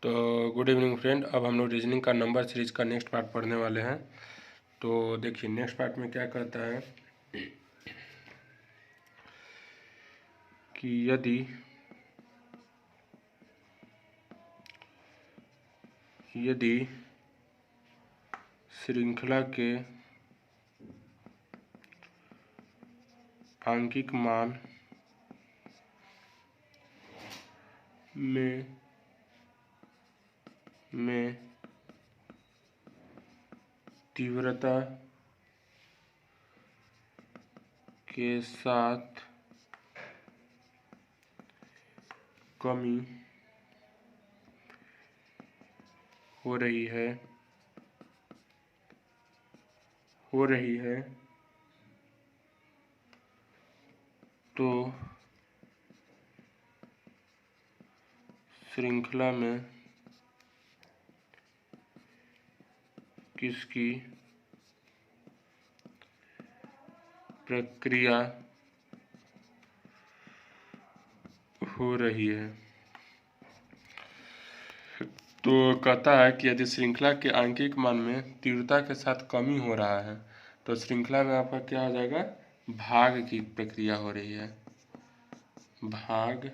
तो good evening friend. अब हम लोग रीजनिंग का नंबर सीरीज का नेक्स्ट पार्ट पढ़ने वाले हैं। तो देखिए नेक्स्ट पार्ट में क्या करता है कि यदि श्रृंखला के आंकिक मान में तीव्रता के साथ कमी हो रही है तो श्रृंखला में किसकी प्रक्रिया हो रही है। तो कहता है कि यदि श्रृंखला के आंकिक मान में तीव्रता के साथ कमी हो रहा है तो श्रृंखला में आपका क्या हो जाएगा, भाग की प्रक्रिया हो रही है। भाग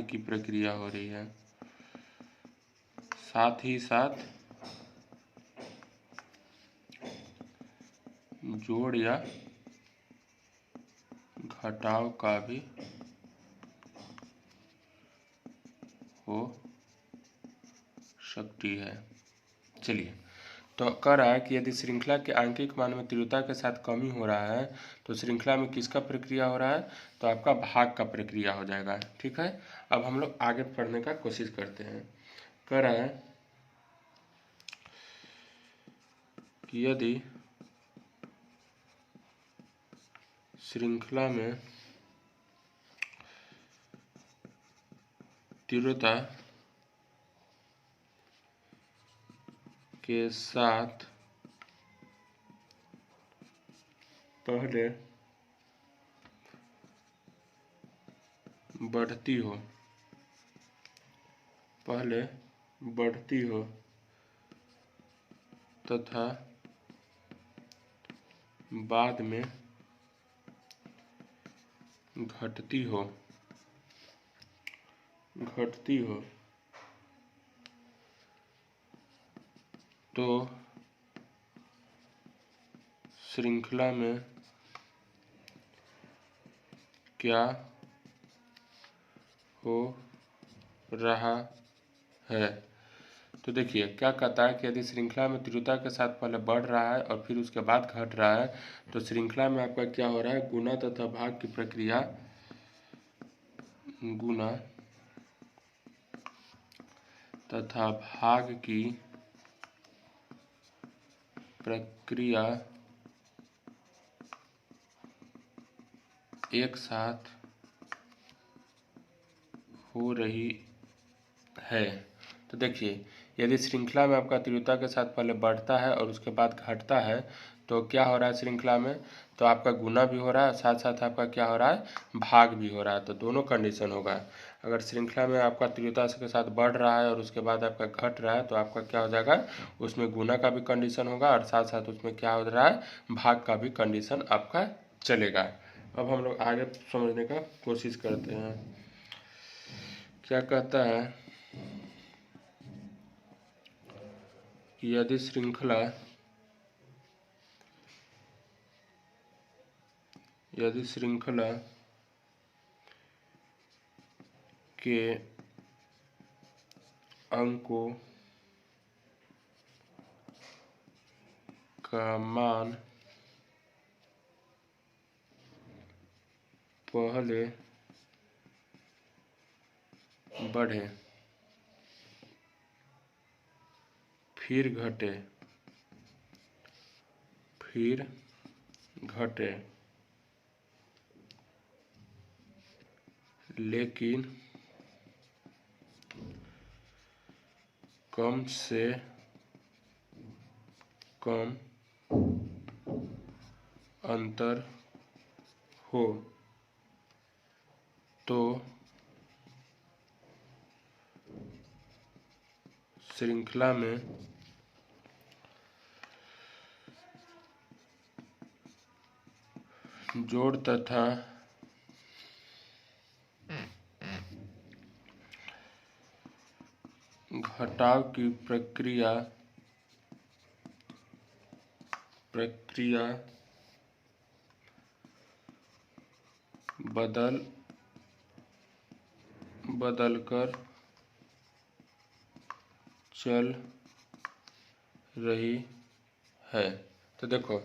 की प्रक्रिया हो रही है। साथ ही साथ जोड़ या घटाव का भी हो सकती है। चलिए, तो कह रहा है कि यदि श्रृंखला के आंकिक मान में तीव्रता के साथ कमी हो रहा है तो श्रृंखला में किसका प्रक्रिया हो रहा है, तो आपका भाग का प्रक्रिया हो जाएगा। ठीक है, अब हम लोग आगे पढ़ने का कोशिश करते हैं। कह रहा है कि यदि श्रृंखला में तीव्रता के साथ पहले बढ़ती हो तथा बाद में घटती हो तो श्रृंखला में क्या हो रहा है। तो देखिए क्या कहता है कि यदि श्रृंखला में तीव्रता के साथ पहले बढ़ रहा है और फिर उसके बाद घट रहा है तो श्रृंखला में आपका क्या हो रहा है, गुना तथा भाग की प्रक्रिया एक साथ हो रही है। तो देखिए यदि श्रृंखला में आपका तीव्रता के साथ पहले बढ़ता है और उसके बाद घटता है तो क्या हो रहा है श्रृंखला में, तो आपका गुना भी हो रहा है, साथ साथ आपका क्या हो रहा है, भाग भी हो रहा है। तो दोनों कंडीशन होगा। अगर श्रृंखला में आपका तीव्रता के साथ बढ़ रहा है और उसके बाद आपका घट रहा है तो आपका क्या हो जाएगा, उसमें गुना का भी कंडीशन होगा और साथ साथ उसमें क्या हो रहा है, भाग का भी कंडीशन आपका चलेगा। अब हम लोग आगे समझने का कोशिश करते हैं। क्या कहता है कि यदि श्रृंखला के अंकों का मान पहले बढ़े फिर घटे लेकिन कम से कम अंतर हो तो श्रृंखला में जोड़ तथा घटाव की प्रक्रिया बदल कर चल रही है। तो देखो,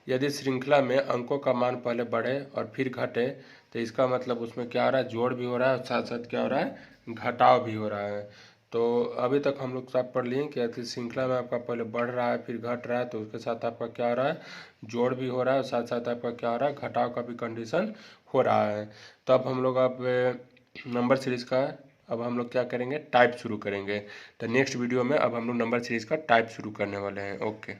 यदि श्रृंखला में अंकों का मान पहले बढ़े और फिर घटे तो इसका मतलब उसमें क्या हो रहा है, जोड़ भी हो रहा है और साथ साथ क्या हो रहा है, घटाव भी हो रहा है। तो अभी तक हम लोग सब पढ़ लिए कि यदि श्रृंखला में आपका पहले बढ़ रहा है फिर घट रहा है तो उसके साथ आपका क्या हो रहा है, जोड़ भी हो रहा है और साथ साथ आपका क्या हो रहा है, घटाव का भी कंडीशन हो रहा है। तो अब हम लोग नंबर सीरीज़ का अब हम लोग क्या करेंगे, टाइप शुरू करेंगे। तो नेक्स्ट वीडियो में अब हम लोग नंबर सीरीज़ का टाइप शुरू करने वाले हैं। ओके।